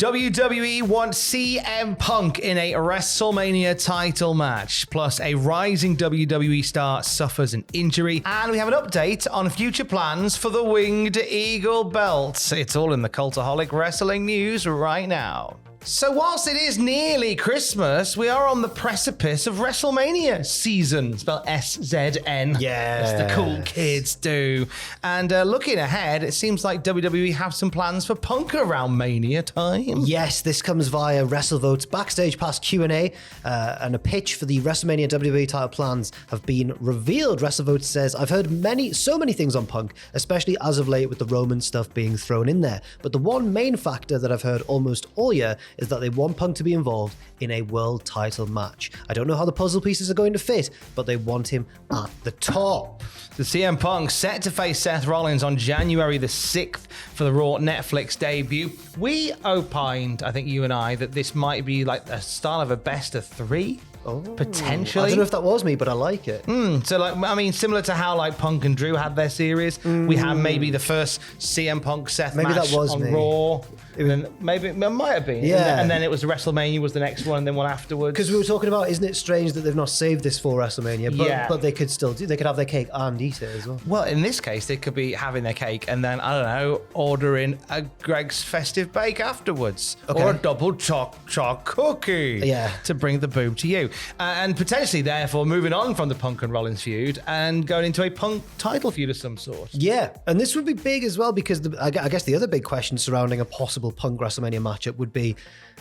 WWE wants CM Punk in a WrestleMania title match, plus a rising WWE star suffers an injury, and we have an update on future plans for the Winged Eagle belt. It's all in the Cultaholic Wrestling news right now. So whilst it is nearly Christmas, we are on the precipice of WrestleMania season. Spelled SZN. Yeah. As the cool kids do. And looking ahead, it seems like WWE have some plans for Punk around Mania time. Yes, this comes via WrestleVote's Backstage Pass Q&A, and a pitch for the WrestleMania WWE title plans have been revealed. WrestleVote says, I've heard so many things on Punk, especially as of late with the Roman stuff being thrown in there. But the one main factor that I've heard almost all year is that they want Punk to be involved in a world title match. I don't know how the puzzle pieces are going to fit, but they want him at the top. The CM Punk set to face Seth Rollins on January the 6th for the Raw Netflix debut. We opined, I think you and I, that this might be like a style of a best of three. Oh, potentially. I don't know if that was me, but I like it. So, like, I mean, similar to how like Punk and Drew had their series, we had maybe the first CM Punk Seth Maybe match that was on me. Raw. And then maybe it might have been. Yeah. And then it was WrestleMania was the next one, and then one afterwards. Because we were talking about, isn't it strange that they've not saved this for WrestleMania? But, Yeah. but they could still do. They could have their cake and eat it as well. Well, in this case, they could be having their cake and then, I don't know, ordering a Greg's Festive Bake afterwards. Okay. Or a double choc cookie. Yeah. To bring the boob to you. And potentially, therefore, moving on from the Punk and Rollins feud and going into a Punk title feud of some sort. Yeah, and this would be big as well because I guess the other big question surrounding a possible Punk WrestleMania matchup would be,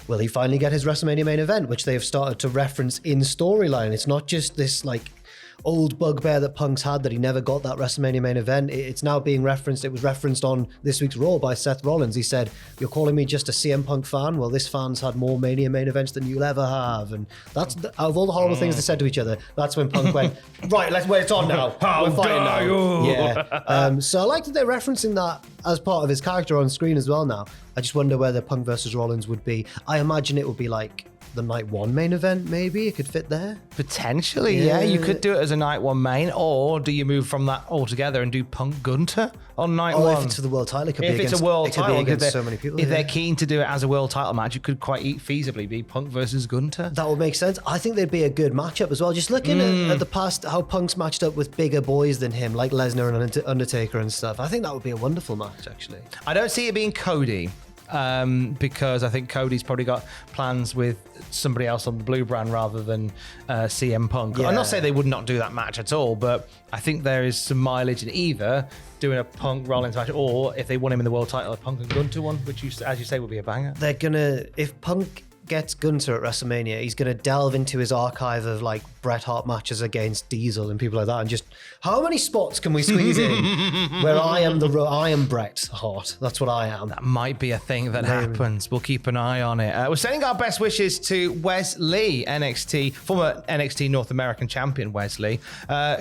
will he finally get his WrestleMania main event, which they have started to reference in storyline. It's not just this like old bugbear that Punk's had that he never got that WrestleMania main event. It's now being referenced. It was referenced on this week's Raw by Seth Rollins. He said, "You're calling me just a CM Punk fan? Well, this fan's had more Mania main events than you'll ever have." And that's out of all the horrible things they said to each other, that's when Punk went, "Right, let's wait. It's on now. How We're fighting dare now." you? Yeah. So I like that they're referencing that as part of his character on screen as well now. I just wonder whether Punk versus Rollins would be. I imagine it would be like the night one main event, maybe it could fit there. Potentially, yeah. You could do it as a night one main, or do you move from that altogether and do Punk Gunter on night one? If it's for the world title, it could If be it's against, a world it could title, be against so many people. If they're keen to do it as a world title match, it could quite feasibly be Punk versus Gunter. That would make sense. I think they'd be a good matchup as well. Just looking at the past, how Punk's matched up with bigger boys than him, like Lesnar and Undertaker and stuff. I think that would be a wonderful match, actually. I don't see it being Cody. Because I think Cody's probably got plans with somebody else on the blue brand rather than CM Punk. Yeah. I'm not saying they would not do that match at all, but I think there is some mileage in either doing a Punk Rollins match, or if they want him in the world title, a Punk and Gunter one, which, as you say, would be a banger. They're gonna, if Punk gets Gunter at WrestleMania, he's gonna delve into his archive of like Bret Hart matches against Diesel and people like that, and just how many spots can we squeeze in where I am Bret Hart? That's what I am. That might be a thing that happens. We'll keep an eye on it. We're sending our best wishes to Wes Lee, former NXT North American champion Wes Lee,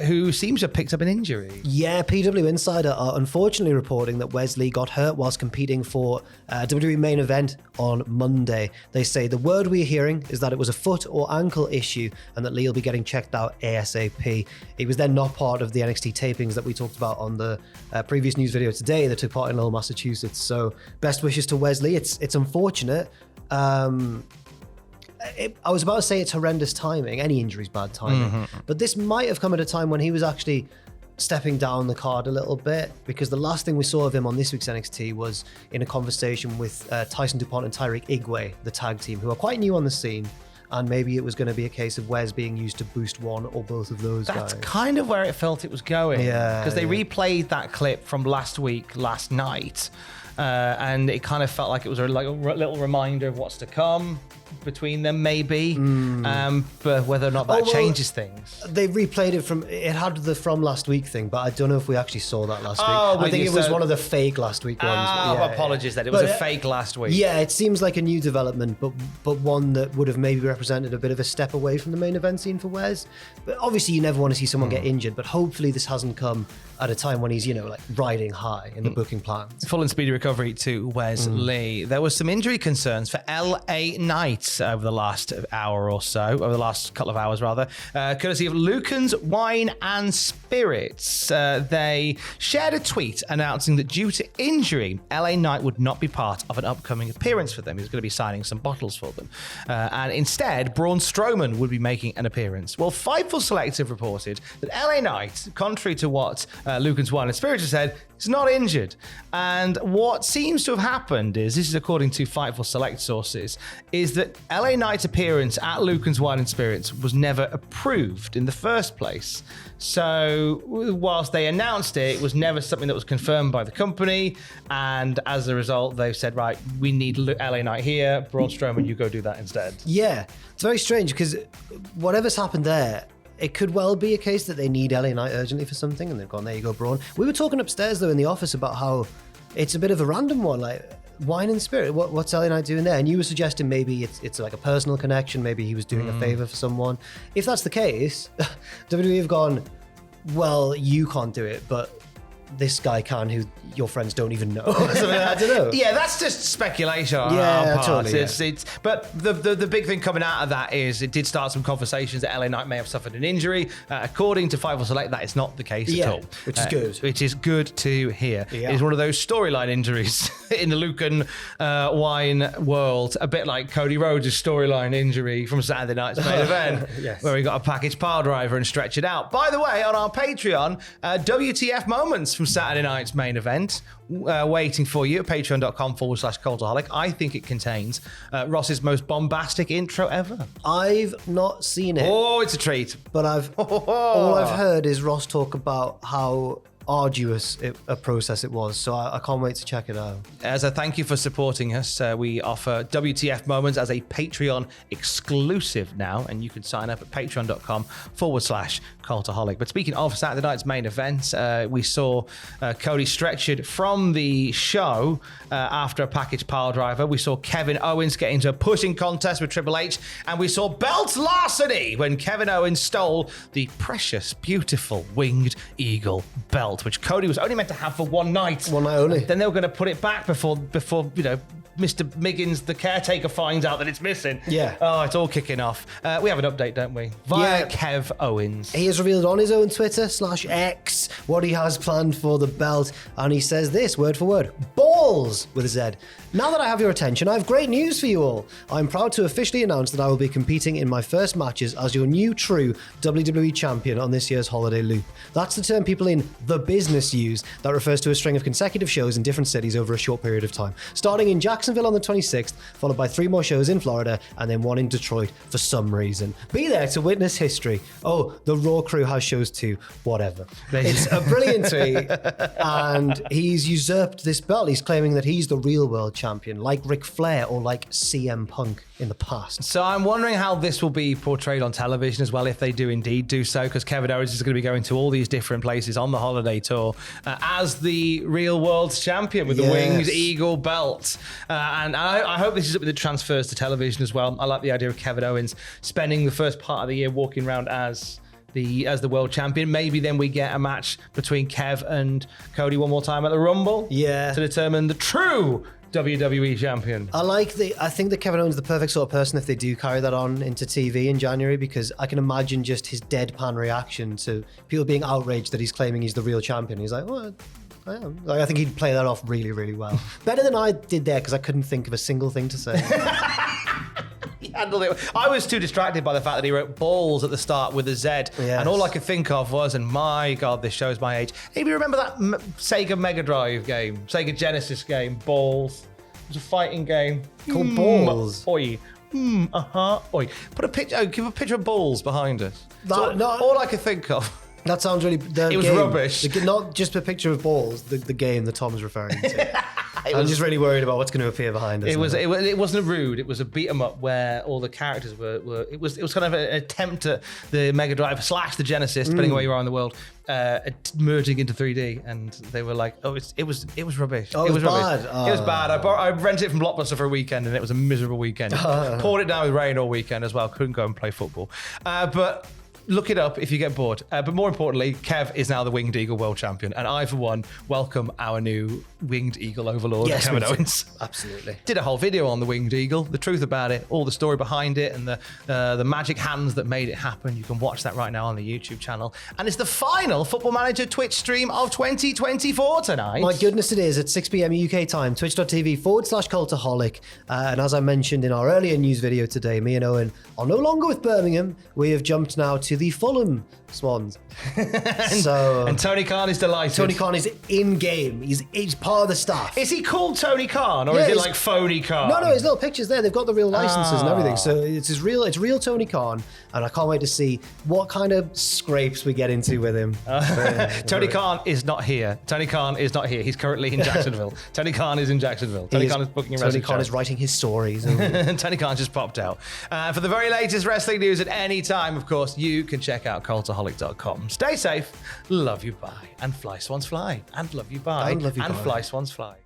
who seems to have picked up an injury. Yeah, PW Insider are unfortunately reporting that Wes Lee got hurt whilst competing for WWE main event on Monday. They say the word we're hearing is that it was a foot or ankle issue and that Lee will be getting checked out ASAP. He was then not part of the NXT tapings that we talked about on the previous news video today that took part in Lowell, Massachusetts. So best wishes to Wes Lee. It's unfortunate. I was about to say it's horrendous timing. Any injury's bad timing. But this might have come at a time when he was actually stepping down the card a little bit, because the last thing we saw of him on this week's NXT was in a conversation with Tyson DuPont and Tyreek Igwe, the tag team, who are quite new on the scene. And maybe it was going to be a case of Wes being used to boost one or both of those guys. That's kind of where it felt it was going. Yeah. Because they replayed that clip from last night. And it kind of felt like it was like a little reminder of what's to come between them, maybe. But whether or not that changes things. They replayed it from last week thing, but I don't know if we actually saw that last week. I think it was one of the fake last week ones. Apologies then. It was a fake last week. Yeah, it seems like a new development, but one that would have maybe represented a bit of a step away from the main event scene for Wes. But obviously you never want to see someone get injured, but hopefully this hasn't come at a time when he's, like riding high in the booking plans. Full and speedy recovery to Wes Lee. There was some injury concerns for LA Knight. night over the last hour or so, over the last couple of hours rather, courtesy of Lucan's Wine and Spirits. They shared a tweet announcing that due to injury, LA Knight would not be part of an upcoming appearance for them. He was going to be signing some bottles for them. And instead, Braun Strowman would be making an appearance. Well, Fightful Select have reported that LA Knight, contrary to what Lucan's Wine and Spirits have said, is not injured. And what seems to have happened is, this is according to Fightful Select sources, is that LA Knight's appearance at Lucan's Wine and Spirits was never approved in the first place. So whilst they announced it, it was never something that was confirmed by the company. And as a result, they've said, right, we need LA Knight here. Braun Strowman, you go do that instead. Yeah, it's very strange because whatever's happened there, it could well be a case that they need LA Knight urgently for something and they've gone, there you go, Braun. We were talking upstairs though in the office about how it's a bit of a random one, like Wine and Spirit. What's LA Knight doing there? And you were suggesting maybe it's like a personal connection. Maybe he was doing a favor for someone. If that's the case, WWE have gone, well, you can't do it, but this guy can, who your friends don't even know. I don't know. Yeah, that's just speculation on our part. Totally, It's but the big thing coming out of that is it did start some conversations that LA Knight may have suffered an injury. According to Fightful Select, that is not the case at all. Which is good. Which is good to hear. Yeah. It's one of those storyline injuries in the Lucan wine world, a bit like Cody Rhodes' storyline injury from Saturday night's main event, Yes. where he got a package pile driver and stretched it out. By the way, on our Patreon, WTF moments from Saturday night's main event, waiting for you at patreon.com/Cultaholic. I think it contains Ross's most bombastic intro ever. I've not seen it. Oh, it's a treat. But all I've heard is Ross talk about how arduous a process it was, so I can't wait to check it out. As a thank you for supporting us, we offer WTF Moments as a Patreon exclusive now, and you can sign up at patreon.com/Cultaholic. But speaking of Saturday night's main event, we saw Cody stretchered from the show after a package pile driver. We saw Kevin Owens get into a pushing contest with Triple H, and we saw belt larceny when Kevin Owens stole the precious, beautiful Winged Eagle belt, which Cody was only meant to have for one night. One night only. Then they were going to put it back before Mr. Miggins, the caretaker, finds out that it's missing. Yeah. Oh, it's all kicking off. We have an update, don't we? Via Kev Owens. He has revealed on his own Twitter /X what he has planned for the belt, and he says this, word for word, balls with a Z. Now that I have your attention, I have great news for you all. I'm proud to officially announce that I will be competing in my first matches as your new true WWE champion on this year's holiday loop. That's the term people in the business use that refers to a string of consecutive shows in different cities over a short period of time. Starting in Jacksonville on the 26th, followed by 3 more shows in Florida, and then 1 in Detroit for some reason. Be there to witness history. Oh, the Raw crew has shows too. Whatever. It's a brilliant tweet, and he's usurped this belt. He's claiming that he's the real world champion, like Ric Flair or like CM Punk in the past. So I'm wondering how this will be portrayed on television as well, if they do indeed do so, because Kevin Owens is going to be going to all these different places on the holiday tour as the real world champion with the Winged Eagle belt. And I hope this is something that transfers to television as well. I like the idea of Kevin Owens spending the first part of the year walking around as the world champion. Maybe then we get a match between Kev and Cody one more time at the Rumble. Yeah. To determine the true WWE champion. I think that Kevin Owens is the perfect sort of person if they do carry that on into TV in January, because I can imagine just his deadpan reaction to people being outraged that he's claiming he's the real champion. He's like, well, I am. Like, I think he'd play that off really, really well. Better than I did there, because I couldn't think of a single thing to say. He handled it. I was too distracted by the fact that he wrote balls at the start with a Z. Yes. And all I could think of was, and my God, this shows my age. Hey, you remember that Sega Mega Drive game? Sega Genesis game, Balls? It was a fighting game. Called Balls? Oi. Oi. Put a picture, give a picture of balls behind us. No. All I could think of. That sounds really... It was rubbish. Not just a picture of balls, the game that Tom's referring to. I'm just really worried about what's going to appear behind us. It wasn't a rude. It was a beat 'em up where all the characters were. It was kind of an attempt at the Mega Drive / the Genesis, depending on where you are in the world, merging into 3D, and they were like, "Oh, it was rubbish. Oh, it was rubbish. bad. It was bad. I rented it from Blockbuster for a weekend, and it was a miserable weekend. Poured it down with rain all weekend as well. Couldn't go and play football, but. look it up if you get bored. But more importantly, Kev is now the Winged Eagle World Champion. And I, for one, welcome our new Winged Eagle Overlord, Kevin Owens. Absolutely. Did a whole video on the Winged Eagle, the truth about it, all the story behind it, and the magic hands that made it happen. You can watch that right now on the YouTube channel. And it's the final Football Manager Twitch stream of 2024 tonight. My goodness, it is at 6 p.m. UK time, twitch.tv/Cultaholic. And as I mentioned in our earlier news video today, me and Owen are no longer with Birmingham. We have jumped now to the Fulham Swans. And Tony Khan is delighted. Tony Khan is in game. He's part of the staff. Is he called Tony Khan, or is it like phony Khan? No, his little pictures there. They've got the real licenses and everything. So it's real Tony Khan, and I can't wait to see what kind of scrapes we get into with him. Tony Khan is not here. Tony Khan is not here. He's currently in Jacksonville. Tony Khan is in Jacksonville. Tony Khan is booking a wrestling Tony Khan show. is writing his stories. Tony Khan just popped out. For the very latest wrestling news at any time, of course, you can check out cultaholic.com. Stay safe. Love you, bye. And fly, swans, fly. And love you, bye. And love you, and bye. fly, swans, fly.